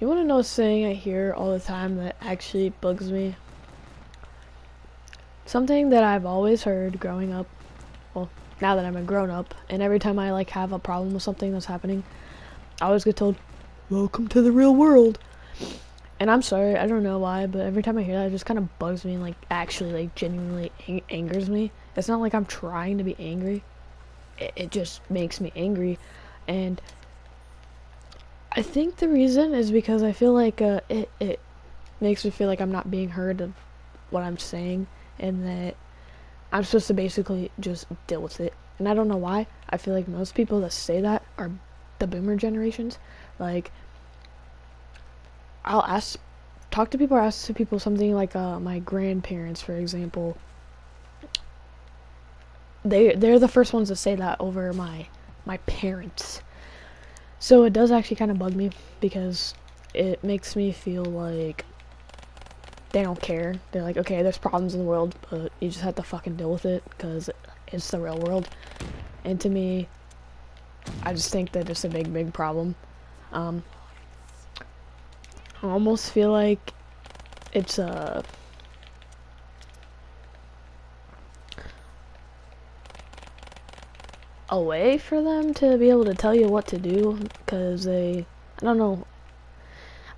You want to know a saying I hear all the time that actually bugs me? Something that I've always heard growing up, well, now that I'm a grown up, and every time I like have a problem with something that's happening, I always get told, "Welcome to the real world." And I'm sorry, I don't know why, but every time I hear that, it just kind of bugs me and like actually like genuinely angers me. It's not like I'm trying to be angry. It just makes me angry, and I think the reason is because I feel like it makes me feel like I'm not being heard of what I'm saying, and that I'm supposed to basically just deal with it. And I don't know why. I feel like most people that say that are the boomer generations. Like, I'll talk to people or ask to people something like my grandparents, for example. They're the first ones to say that over my parents. So it does actually kind of bug me because it makes me feel like they don't care. They're like, okay, there's problems in the world, but you just have to fucking deal with it because it's the real world. And to me, I just think that it's a big problem. I almost feel like it's a way for them to be able to tell you what to do, because I don't know,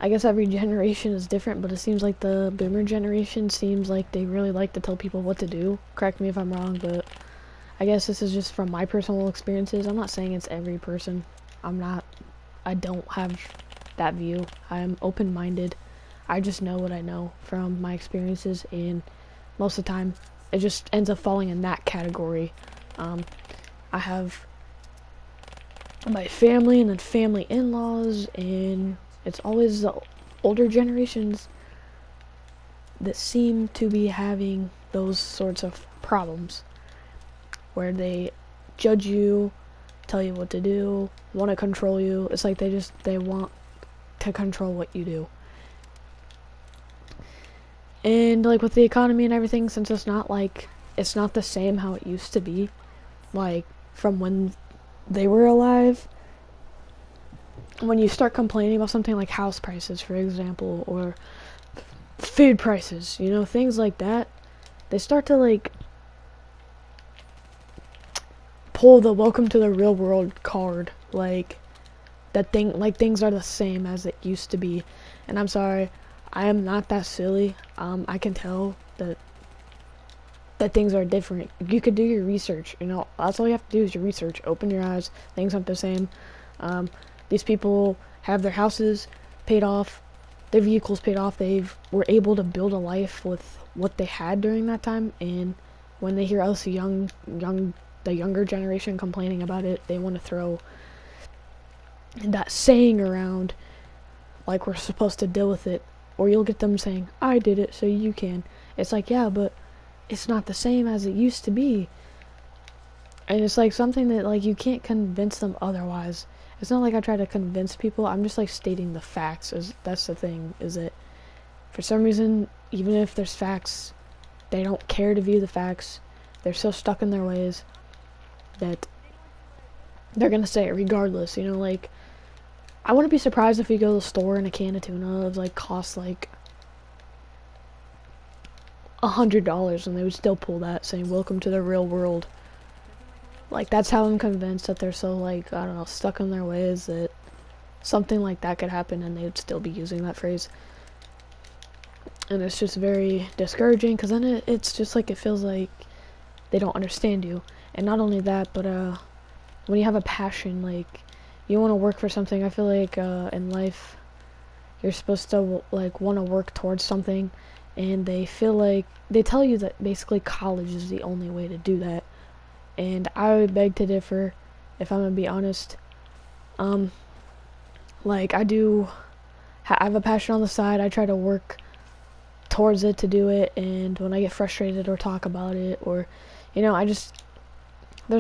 I guess every generation is different, but it seems like the boomer generation seems like they really like to tell people what to do. Correct me if I'm wrong, but I guess this is just from my personal experiences. I'm not saying it's every person. I don't have that view. I'm open-minded. I just know what I know from my experiences, and most of the time, it just ends up falling in that category. I have my family and then family in-laws, and it's always the older generations that seem to be having those sorts of problems where they judge you, tell you what to do, want to control you. It's like they want to control what you do. And like with the economy and everything, since it's not the same how it used to be, like from when they were alive, when you start complaining about something like house prices, for example, or food prices, things like that, they start to like pull the welcome to the real world card, like things are the same as it used to be. And I'm sorry, I am not that silly. I can tell that things are different. You could do your research, that's all you have to do is your research. Open your eyes. Things aren't the same. These people have their houses paid off, their vehicles paid off. They were able to build a life with what they had during that time, and when they hear us the younger generation complaining about it, they want to throw that saying around like we're supposed to deal with it. Or you'll get them saying, "I did it, so you can." It's like, yeah, but it's not the same as it used to be. And it's like something that like you can't convince them otherwise. It's not like I try to convince people. I'm just like stating the facts. That's the thing, is that for some reason, even if there's facts, they don't care to view the facts. They're so stuck in their ways that they're gonna say it regardless. Like, I wouldn't be surprised if you go to the store and a can of tuna like costs like $100, and they would still pull that saying "Welcome to the real world." Like, that's how I'm convinced that they're so like, I don't know, stuck in their ways that something like that could happen and they would still be using that phrase. And it's just very discouraging, because then it's just like it feels like they don't understand you. And not only that, but when you have a passion, like you want to work for something, I feel like in life you're supposed to like want to work towards something, and they feel like they tell you that basically college is the only way to do that. And I would beg to differ, if I'm gonna be honest. Like I have a passion on the side. I try to work towards it to do it, and when I get frustrated or talk about it, or there's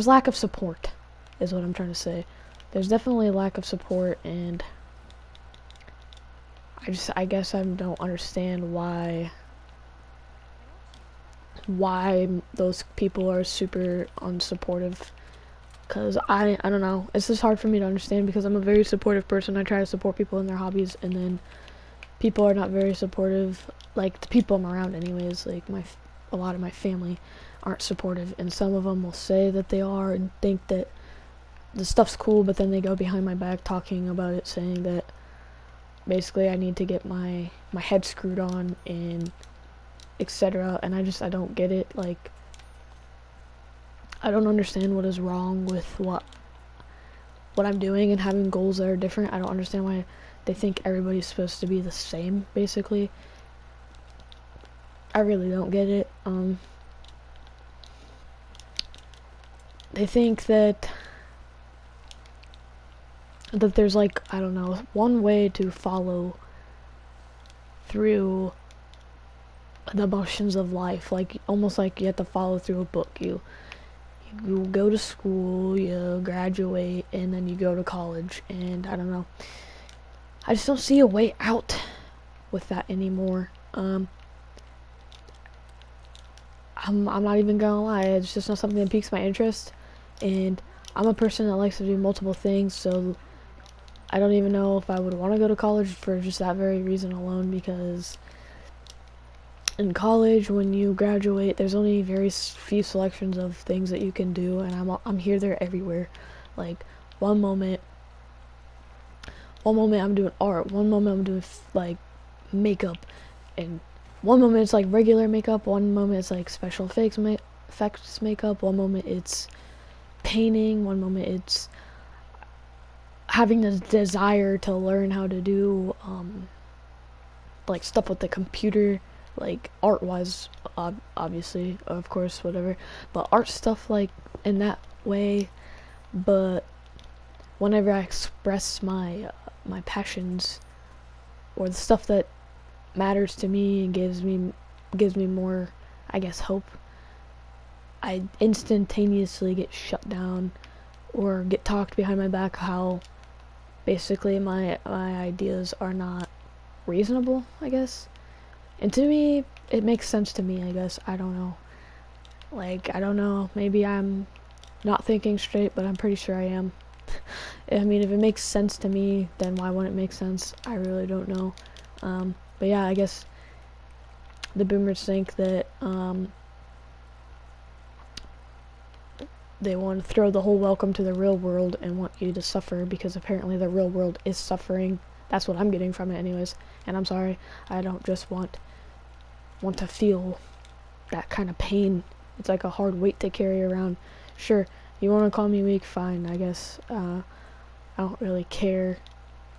lack of support is what I'm trying to say. There's definitely a lack of support, and I guess I don't understand why those people are super unsupportive Because I don't know, it's just hard for me to understand because I'm a very supportive person. I try to support people in their hobbies, and then people are not very supportive. Like the people I'm around anyways, like a lot of my family aren't supportive, and some of them will say that they are and think that the stuff's cool, but then they go behind my back talking about it, saying that basically I need to get my head screwed on and etc. And I don't get it. Like, I don't understand what is wrong with what I'm doing and having goals that are different. I don't understand why they think everybody's supposed to be the same, basically. I really don't get it. They think that there's like, I don't know, one way to follow through the motions of life, like almost like you have to follow through a book. You go to school, you graduate, and then you go to college, and I don't know. I just don't see a way out with that anymore. I'm not even gonna lie, it's just not something that piques my interest, and I'm a person that likes to do multiple things, so I don't even know if I would want to go to college for just that very reason alone, because in college, when you graduate, there's only very few selections of things that you can do, and I'm here, there, everywhere. Like, one moment I'm doing art, one moment I'm doing like makeup, and one moment it's like regular makeup, one moment it's like special effects makeup, one moment it's painting, one moment it's having the desire to learn how to do like stuff with the computer, like art wise, obviously, of course, whatever, but art stuff like in that way. But whenever I express my passions or the stuff that matters to me and gives me more, I guess, hope, I instantaneously get shut down or get talked behind my back how basically my ideas are not reasonable, I guess. And to me, it makes sense to me, I guess. I don't know. Like, I don't know. Maybe I'm not thinking straight, but I'm pretty sure I am. I mean, if it makes sense to me, then why wouldn't it make sense? I really don't know. But yeah, I guess the boomers think that they want to throw the whole welcome to the real world and want you to suffer, because apparently the real world is suffering. That's what I'm getting from it anyways. And I'm sorry, I don't just want to feel that kind of pain. It's like a hard weight to carry around. Sure, you want to call me weak, fine, I guess. I don't really care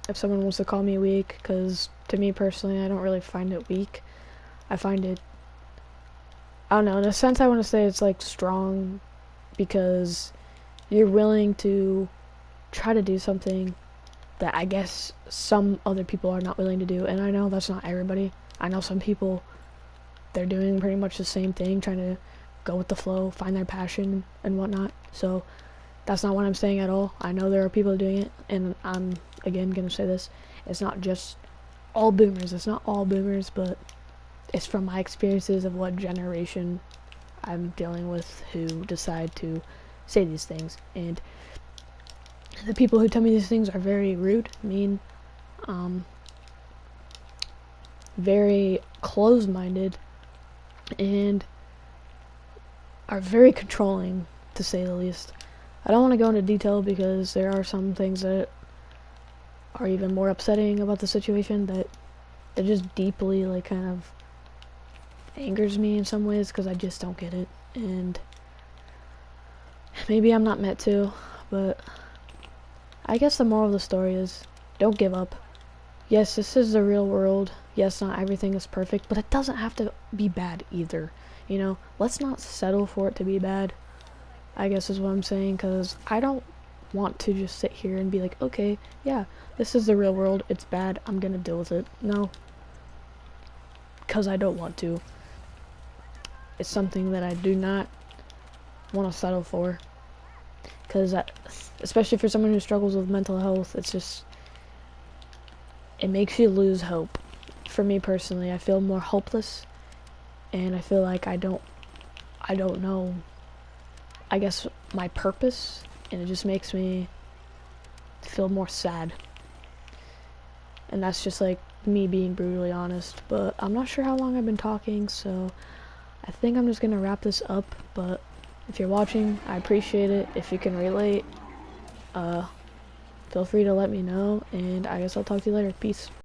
if someone wants to call me weak, because to me personally, I don't really find it weak. I find it, I don't know, in a sense I want to say it's like strong, because you're willing to try to do something that I guess some other people are not willing to do. And I know that's not everybody. I know some people, they're doing pretty much the same thing, trying to go with the flow, find their passion and whatnot. So that's not what I'm saying at all. I know there are people doing it, and I'm again gonna say this, it's not just all boomers, it's not all boomers, but it's from my experiences of what generation I'm dealing with who decide to say these things. And the people who tell me these things are very rude, mean, very closed-minded, and are very controlling, to say the least. I don't want to go into detail because there are some things that are even more upsetting about the situation that just deeply, like, kind of angers me in some ways, because I just don't get it. And maybe I'm not meant to, but I guess the moral of the story is, don't give up. Yes, this is the real world. Yes, not everything is perfect, but it doesn't have to be bad either. You know, let's not settle for it to be bad, I guess is what I'm saying, because I don't want to just sit here and be like, okay, yeah, this is the real world, it's bad, I'm gonna deal with it. No, because I don't want to. It's something that I do not want to settle for, because especially for someone who struggles with mental health, it's just, it makes you lose hope. For me personally, I feel more hopeless, and I feel like I don't know, I guess, my purpose and it just makes me feel more sad. And that's just like me being brutally honest. But I'm not sure how long I've been talking, so I think I'm just gonna wrap this up. But if you're watching, I appreciate it. If you can relate, feel free to let me know, and I guess I'll talk to you later. Peace.